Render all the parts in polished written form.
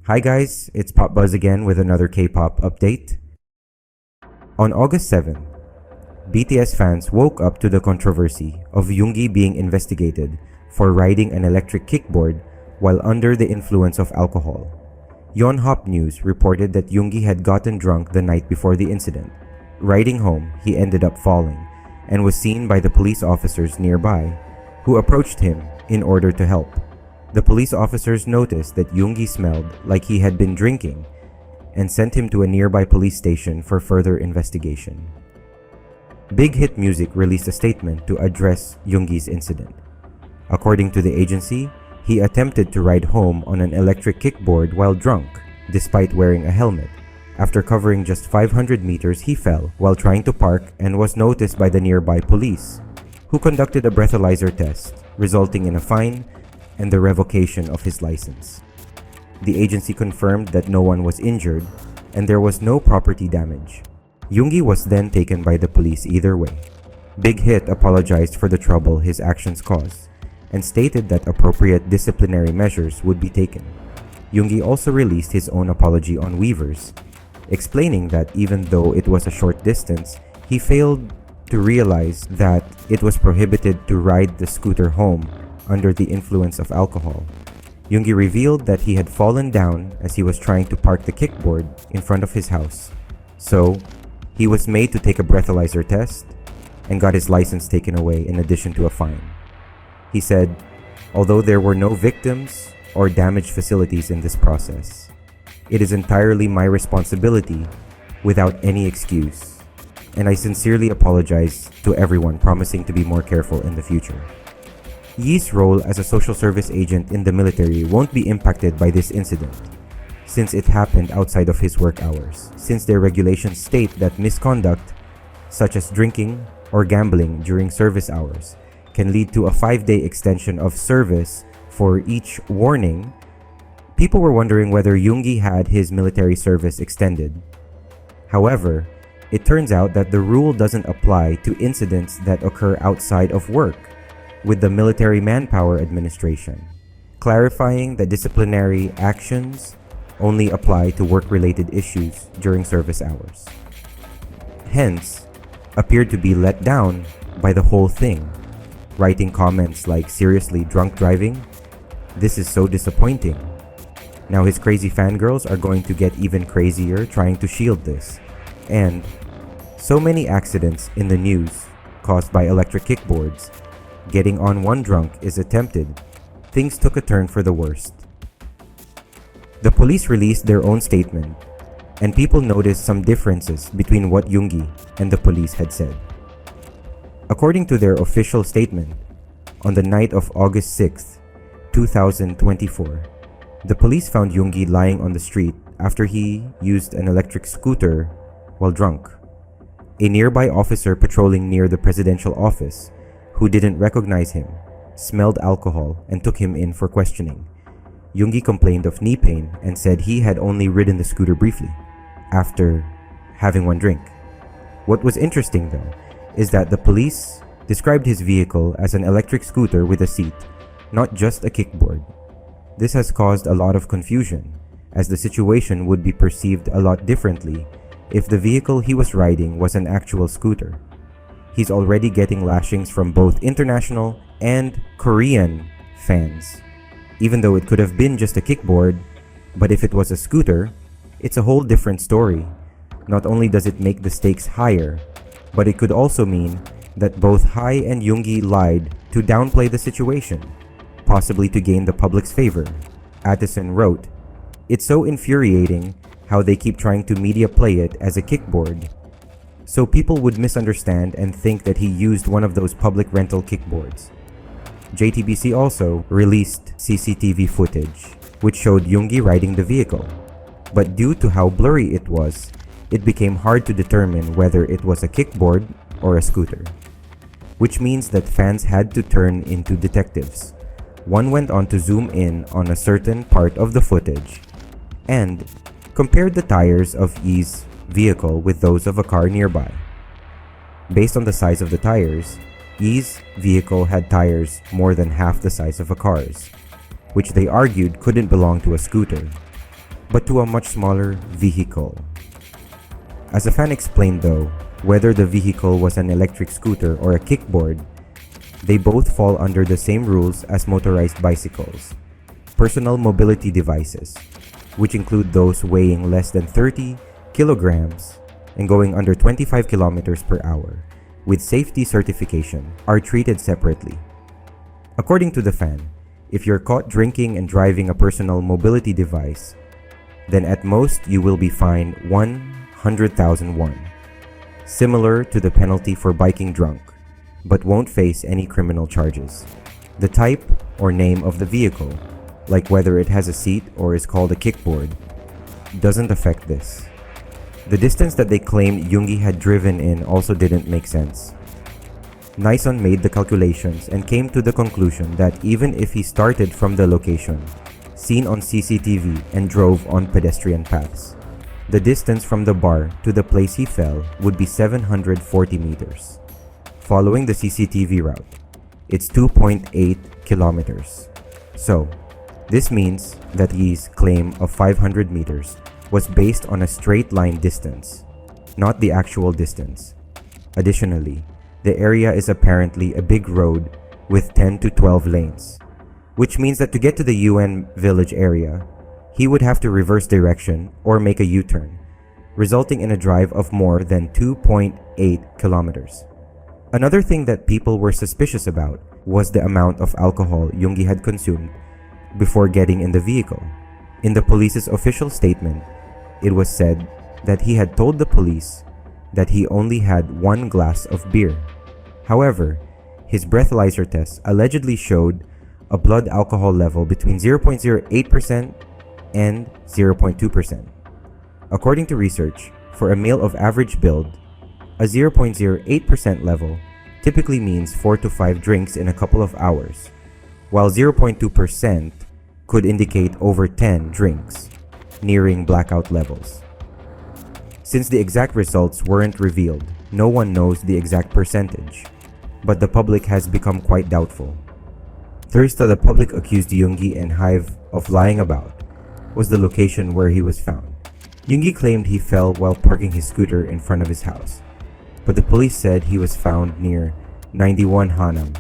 Hi guys, it's Pop Buzz again with another K-pop update. On August 7, BTS fans woke up to the controversy of Yoongi being investigated for riding an electric kickboard while under the influence of alcohol. Yonhap News reported that Yoongi had gotten drunk the night before the incident. Riding home, he ended up falling and was seen by the police officers nearby, who approached him in order to help. The police officers noticed that Yoongi smelled like he had been drinking and sent him to a nearby police station for further investigation. Big Hit Music released a statement to address Yoongi's incident. According to the agency, he attempted to ride home on an electric kickboard while drunk, despite wearing a helmet. After covering just 500 meters, he fell while trying to park and was noticed by the nearby police, who conducted a breathalyzer test, resulting in a fine and the revocation of his license. The agency confirmed that no one was injured and there was no property damage. Yoongi was then taken by the police either way. Big Hit apologized for the trouble his actions caused and stated that appropriate disciplinary measures would be taken. Yoongi also released his own apology on Weverse, explaining that even though it was a short distance, he failed to realize that it was prohibited to ride the scooter home under the influence of alcohol. Yoongi revealed that he had fallen down as he was trying to park the kickboard in front of his house. So, he was made to take a breathalyzer test and got his license taken away in addition to a fine. He said, "Although there were no victims or damaged facilities in this process, it is entirely my responsibility without any excuse, and I sincerely apologize to everyone, promising to be more careful in the future." Yee's role as a social service agent in the military won't be impacted by this incident, since it happened outside of his work hours, since their regulations state that misconduct, such as drinking or gambling during service hours, can lead to a 5-day extension of service for each warning. People were wondering whether Yoongi had his military service extended. However, it turns out that the rule doesn't apply to incidents that occur outside of work, with the Military Manpower Administration, clarifying that disciplinary actions only apply to work-related issues during service hours. Hence, appeared to be let down by the whole thing, writing comments like, "Seriously, drunk driving? This is so disappointing." Now his crazy fangirls are going to get even crazier trying to shield this. And so many accidents in the news caused by electric kickboards. Getting on one drunk is attempted. Things took a turn for the worst. The police released their own statement, and people noticed some differences between what Yoongi and the police had said. According to their official statement, on the night of August 6, 2024, the police found Yoongi lying on the street after he used an electric scooter while drunk. A nearby officer patrolling near the presidential office, who didn't recognize him, smelled alcohol and took him in for questioning. Yoongi complained of knee pain and said he had only ridden the scooter briefly, after having one drink. What was interesting though, is that the police described his vehicle as an electric scooter with a seat, not just a kickboard. This has caused a lot of confusion, as the situation would be perceived a lot differently if the vehicle he was riding was an actual scooter. He's already getting lashings from both international and Korean fans, even though it could have been just a kickboard. But if it was a scooter, it's a whole different story. Not only does it make the stakes higher, but it could also mean that both Hai and Yoongi lied to downplay the situation, possibly to gain the public's favor. Addison wrote, "It's so infuriating how they keep trying to media play it as a kickboard, so people would misunderstand and think that he used one of those public rental kickboards." JTBC also released CCTV footage, which showed Yoongi riding the vehicle. But due to how blurry it was, it became hard to determine whether it was a kickboard or a scooter, which means that fans had to turn into detectives. One went on to zoom in on a certain part of the footage and compared the tires of Yee's vehicle with those of a car nearby. Based on the size of the tires, Yee's vehicle had tires more than half the size of a car's, which they argued couldn't belong to a scooter. but to a much smaller vehicle. As a fan explained though, whether the vehicle was an electric scooter or a kickboard, they both fall under the same rules as motorized bicycles, personal mobility devices, which include those weighing less than 30 kilograms and going under 25 kilometers per hour, with safety certification, are treated separately. According to the fan, if you're caught drinking and driving a personal mobility device, then at most you will be fined 100,000 won, similar to the penalty for biking drunk, but won't face any criminal charges. The type or name of the vehicle, like whether it has a seat or is called a kickboard, doesn't affect this. The distance that they claimed Yoon-gi had driven in also didn't make sense. Nison made the calculations and came to the conclusion that even if he started from the location seen on CCTV and drove on pedestrian paths, the distance from the bar to the place he fell would be 740 meters. Following the CCTV route, it's 2.8 kilometers. So, this means that his claim of 500 meters was based on a straight line distance, not the actual distance. Additionally, the area is apparently a big road with 10 to 12 lanes, which means that to get to the UN village area, he would have to reverse direction or make a U-turn, resulting in a drive of more than 2.8 kilometers. Another thing that people were suspicious about was the amount of alcohol Yoon-gi had consumed before getting in the vehicle. In the police's official statement, it was said that he had told the police that he only had 1 glass of beer. However, his breathalyzer test allegedly showed a blood alcohol level between 0.08% and 0.2%. According to research, for a male of average build, a 0.08% level typically means 4 to 5 drinks in a couple of hours, while 0.2% could indicate over 10 drinks, nearing blackout levels. Since the exact results weren't revealed, no one knows the exact percentage, but the public has become quite doubtful. Thursday, the public accused Yoon-gi and Hive of lying about was the location where he was found. Yoon-gi claimed he fell while parking his scooter in front of his house, but the police said he was found near 91 Hanam,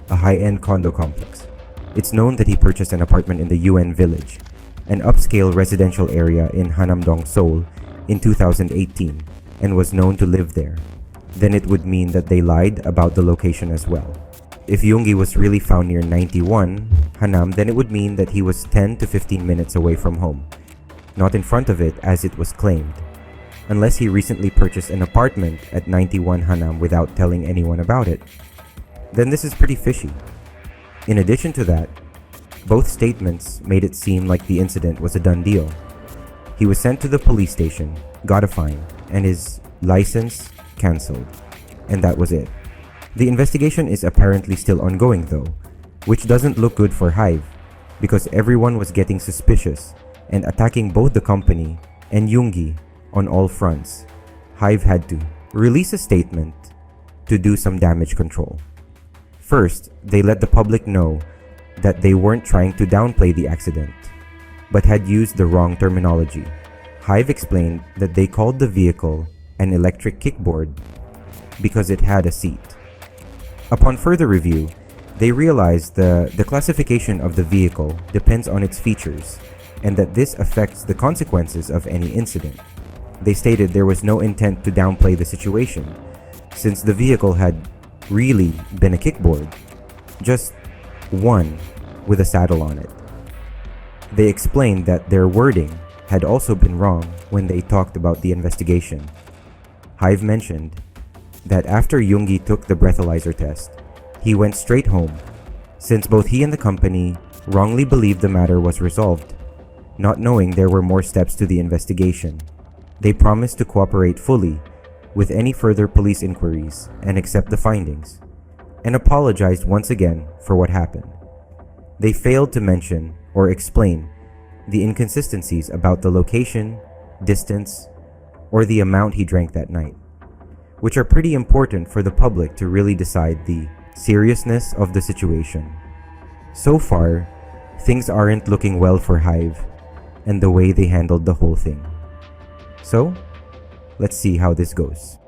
a high-end condo complex. It's known that he purchased an apartment in the UN village, an upscale residential area in Hanamdong, Seoul, in 2018, and was known to live there. Then it would mean that they lied about the location as well. If Yoon-gi was really found near 91 Hanam, then it would mean that he was 10 to 15 minutes away from home, not in front of it as it was claimed, unless he recently purchased an apartment at 91 Hanam without telling anyone about it. Then this is pretty fishy. In addition to that, both statements made it seem like the incident was a done deal. He was sent to the police station, got a fine, and his license cancelled. And that was it. The investigation is apparently still ongoing though, which doesn't look good for Hive, because everyone was getting suspicious and attacking both the company and Yoon-gi on all fronts. Hive had to release a statement to do some damage control. First, they let the public know that they weren't trying to downplay the accident, but had used the wrong terminology. Hive explained that they called the vehicle an electric kickboard because it had a seat. Upon further review, they realized the classification of the vehicle depends on its features, and that this affects the consequences of any incident. They stated there was no intent to downplay the situation, since the vehicle had really been a kickboard, just one with a saddle on it. They explained that their wording had also been wrong when they talked about the investigation. Hive mentioned that after Yoon-gi took the breathalyzer test, he went straight home, since both he and the company wrongly believed the matter was resolved, not knowing there were more steps to the investigation. They promised to cooperate fully with any further police inquiries and accept the findings, and apologized once again for what happened. They failed to mention or explain the inconsistencies about the location, distance, or the amount he drank that night, which are pretty important for the public to really decide the seriousness of the situation. So far, things aren't looking well for Hive, and the way they handled the whole thing. So, let's see how this goes.